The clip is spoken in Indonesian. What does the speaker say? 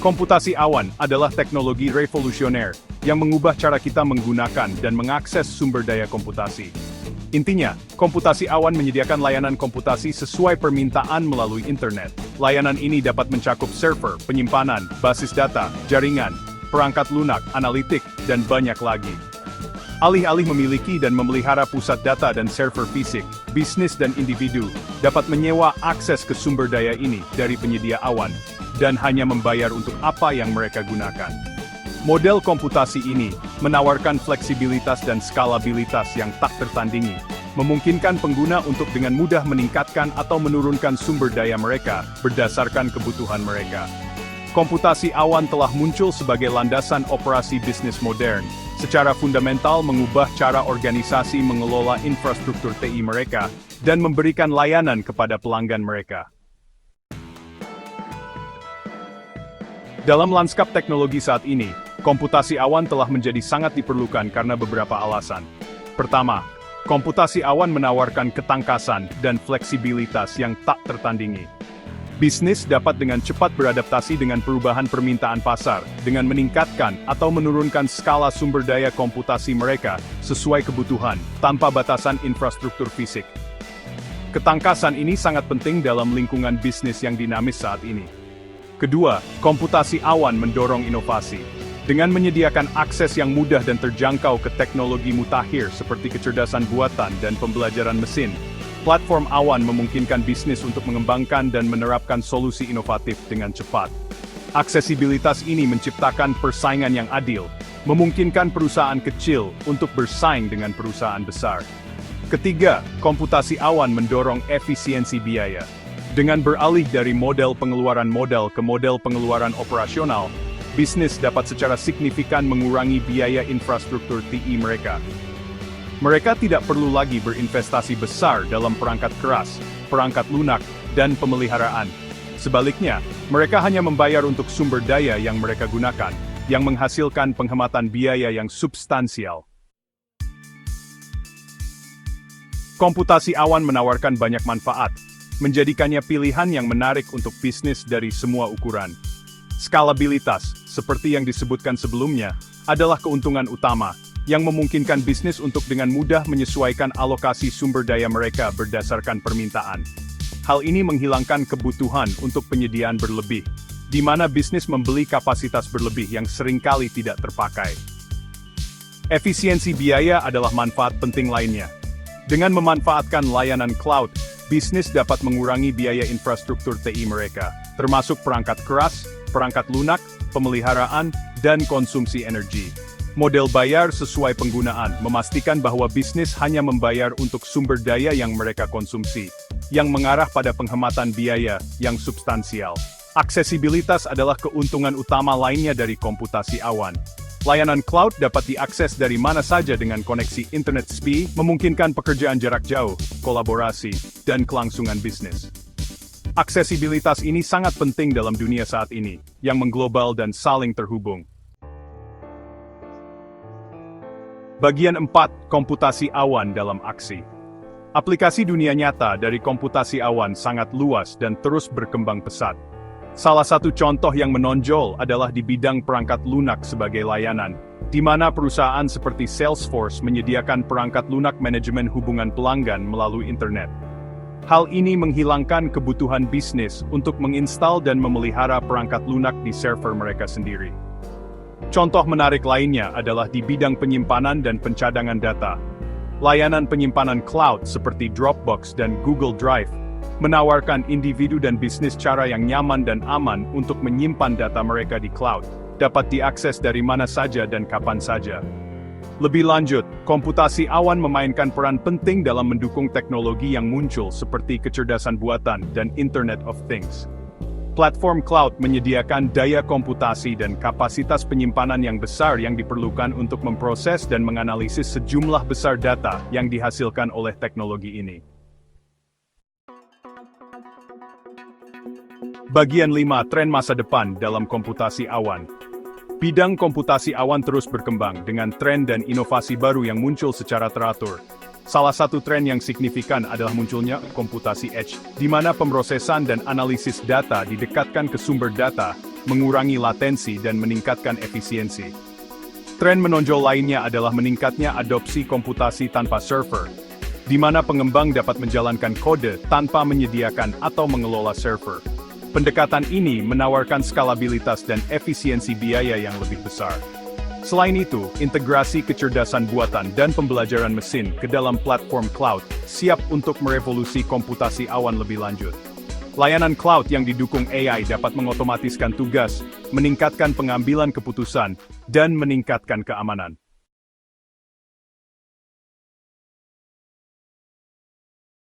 Komputasi awan adalah teknologi revolusioner yang mengubah cara kita menggunakan dan mengakses sumber daya komputasi. Intinya, komputasi awan menyediakan layanan komputasi sesuai permintaan melalui internet. Layanan ini dapat mencakup server, penyimpanan, basis data, jaringan, perangkat lunak, analitik, dan banyak lagi. Alih-alih memiliki dan memelihara pusat data dan server fisik, bisnis dan individu dapat menyewa akses ke sumber daya ini dari penyedia awan, dan hanya membayar untuk apa yang mereka gunakan. Model komputasi ini menawarkan fleksibilitas dan skalabilitas yang tak tertandingi, memungkinkan pengguna untuk dengan mudah meningkatkan atau menurunkan sumber daya mereka berdasarkan kebutuhan mereka. Komputasi awan telah muncul sebagai landasan operasi bisnis modern, secara fundamental mengubah cara organisasi mengelola infrastruktur TI mereka, dan memberikan layanan kepada pelanggan mereka. Dalam lanskap teknologi saat ini, komputasi awan telah menjadi sangat diperlukan karena beberapa alasan. Pertama, komputasi awan menawarkan ketangkasan dan fleksibilitas yang tak tertandingi. Bisnis dapat dengan cepat beradaptasi dengan perubahan permintaan pasar, dengan meningkatkan atau menurunkan skala sumber daya komputasi mereka sesuai kebutuhan, tanpa batasan infrastruktur fisik. Ketangkasan ini sangat penting dalam lingkungan bisnis yang dinamis saat ini. Kedua, komputasi awan mendorong inovasi. Dengan menyediakan akses yang mudah dan terjangkau ke teknologi mutakhir seperti kecerdasan buatan dan pembelajaran mesin, platform awan memungkinkan bisnis untuk mengembangkan dan menerapkan solusi inovatif dengan cepat. Aksesibilitas ini menciptakan persaingan yang adil, memungkinkan perusahaan kecil untuk bersaing dengan perusahaan besar. Ketiga, komputasi awan mendorong efisiensi biaya. Dengan beralih dari model pengeluaran modal ke model pengeluaran operasional, bisnis dapat secara signifikan mengurangi biaya infrastruktur TI mereka. Mereka tidak perlu lagi berinvestasi besar dalam perangkat keras, perangkat lunak, dan pemeliharaan. Sebaliknya, mereka hanya membayar untuk sumber daya yang mereka gunakan, yang menghasilkan penghematan biaya yang substansial. Komputasi awan menawarkan banyak manfaat, menjadikannya pilihan yang menarik untuk bisnis dari semua ukuran. Skalabilitas, seperti yang disebutkan sebelumnya, adalah keuntungan utama, yang memungkinkan bisnis untuk dengan mudah menyesuaikan alokasi sumber daya mereka berdasarkan permintaan. Hal ini menghilangkan kebutuhan untuk penyediaan berlebih, di mana bisnis membeli kapasitas berlebih yang seringkali tidak terpakai. Efisiensi biaya adalah manfaat penting lainnya. Dengan memanfaatkan layanan cloud, bisnis dapat mengurangi biaya infrastruktur TI mereka, termasuk perangkat keras, perangkat lunak, pemeliharaan, dan konsumsi energi. Model bayar sesuai penggunaan memastikan bahwa bisnis hanya membayar untuk sumber daya yang mereka konsumsi, yang mengarah pada penghematan biaya yang substansial. Aksesibilitas adalah keuntungan utama lainnya dari komputasi awan. Layanan cloud dapat diakses dari mana saja dengan koneksi internet speed, memungkinkan pekerjaan jarak jauh, kolaborasi, dan kelangsungan bisnis. Aksesibilitas ini sangat penting dalam dunia saat ini, yang mengglobal dan saling terhubung. Bagian 4. Komputasi awan dalam aksi. Aplikasi dunia nyata dari komputasi awan sangat luas dan terus berkembang pesat. Salah satu contoh yang menonjol adalah di bidang perangkat lunak sebagai layanan, di mana perusahaan seperti Salesforce menyediakan perangkat lunak manajemen hubungan pelanggan melalui internet. Hal ini menghilangkan kebutuhan bisnis untuk menginstal dan memelihara perangkat lunak di server mereka sendiri. Contoh menarik lainnya adalah di bidang penyimpanan dan pencadangan data. Layanan penyimpanan cloud seperti Dropbox dan Google Drive menawarkan individu dan bisnis cara yang nyaman dan aman untuk menyimpan data mereka di cloud, dapat diakses dari mana saja dan kapan saja. Lebih lanjut, komputasi awan memainkan peran penting dalam mendukung teknologi yang muncul seperti kecerdasan buatan dan Internet of Things. Platform cloud menyediakan daya komputasi dan kapasitas penyimpanan yang besar yang diperlukan untuk memproses dan menganalisis sejumlah besar data yang dihasilkan oleh teknologi ini. Bagian 5. Tren masa depan dalam komputasi awan. Bidang komputasi awan terus berkembang dengan tren dan inovasi baru yang muncul secara teratur. Salah satu tren yang signifikan adalah munculnya komputasi edge, di mana pemrosesan dan analisis data didekatkan ke sumber data, mengurangi latensi dan meningkatkan efisiensi. Tren menonjol lainnya adalah meningkatnya adopsi komputasi tanpa server, di mana pengembang dapat menjalankan kode tanpa menyediakan atau mengelola server. Pendekatan ini menawarkan skalabilitas dan efisiensi biaya yang lebih besar. Selain itu, integrasi kecerdasan buatan dan pembelajaran mesin ke dalam platform cloud siap untuk merevolusi komputasi awan lebih lanjut. Layanan cloud yang didukung AI dapat mengotomatiskan tugas, meningkatkan pengambilan keputusan, dan meningkatkan keamanan.